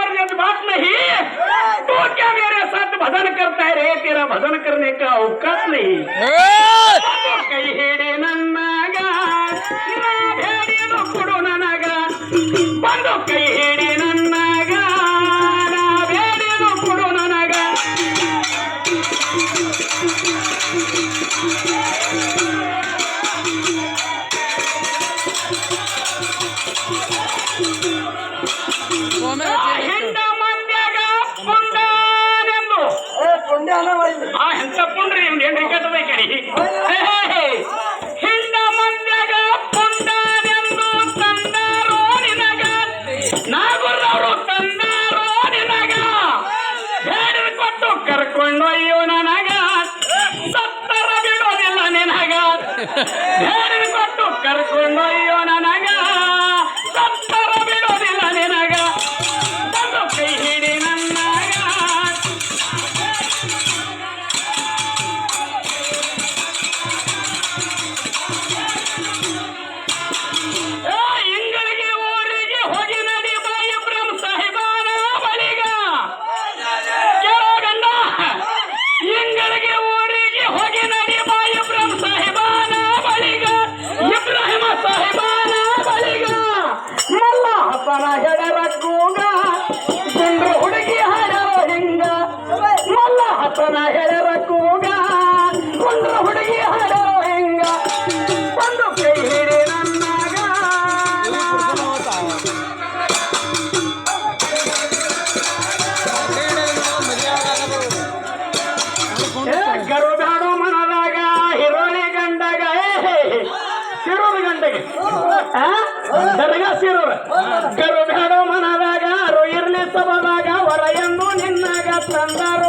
मर्जी बात नहीं, तो क्या मेरे साथ भजन करता है रे? तेरा भजन करने का अवकाश नहीं। कई हेड़े नन्नाग ना भेड़ेನು ಕೊಡು ನನಗ ಬಂದು ಕೈ ಹಿಡಿ ನನ್ನಾಗ ನಾ ಬೇಡೇನು ಕೊಡು ನನಗ ಹಿಂದ ಮಂದ್ಯಾಗ ಪುಂಡನೆಂದು ಎಂತ ಪುಂಡ್ರಿ ಇವ್ನು ಏನ್ರಿ ಕಟ್ಟಬೇಕರಿ ಹಿಂದ ಮಂದ್ಯಾಗ ಪುಂಡನೆಂದು ತಂದಾರೋ ನಿನಗ ನಾಗುರವರು ತಂದಾರೋ ನಿನಗ ಹೇಳಿದ ಕೊಟ್ಟು ಕರ್ಕೊಂಡೊಯ್ಯೋ ನನಗ ಸತ್ತರ ಬಿಡೋದಿಲ್ಲ ನಿನಗ ಹೇಳಿದ ಕೊಟ್ಟು ಕರ್ಕೊಂಡೊಯ್ಯೋ ನನಗ ಸತ್ತರ ಬಿಡೋದಿಲ್ಲ ನಿನಗ ಬಂದು ಕೈ ಹಿಡಿ ನನ್ನಾಗ ಇಂಗಳಿಗೆ ಊರಿಗೆ ಹೋಗಿ ನಡಿ ಬಾಯಿ ಬ್ರಹ್ಮ ಸಾಹಿಬಾನ ಬಳಿಗ ಕೇಳೋ ಗಂಡ ಇಂಗಳಿಗೆ ಊರಿಗೆ ಹೋಗಿ ನಡಿ ಬಾಯಿ ಬ್ರಹ್ಮ ಸಾಹಿಬಾನ ಬಳಿಗ ಇಬ್ರಾಹಿಮ ಸಾಹಿಬಾನ ಬಳಿಗ ಮಲ್ಲ ಹಸನ ಹೆಡರ ಕೂಗ ಗುಂಡ್ರು ಹುಡುಗಿ ಹಾಡೋ ಹಿಂಗ ಮಲ್ಲ ಹಸನ ಹೆಡರ ಕೂಗ ಗುಂಡ್ರು ಹುಡುಗಿ ಹಾಡೋ ಹಿಂಗ ಒಂದು ಕೈ ಹಿಡಿ ನನ್ನಾಗ ಗರು ಬ್ಯಾಡೋ ಮನದಾಗ ಹಿರೋಳಿ ಗಂಡಗ ಸಿರೋರು ಗಂಡಗೆ ದರ್ಗ ಸಿರೋರು ಗರು ಬ್ಯಾಡೋ ಮನದಾಗ ಅರು ಇರ್ಲಿ ಸಭದಾಗ ವರ ಎಂದು ನಿನ್ನಾಗ ತಂದಾರ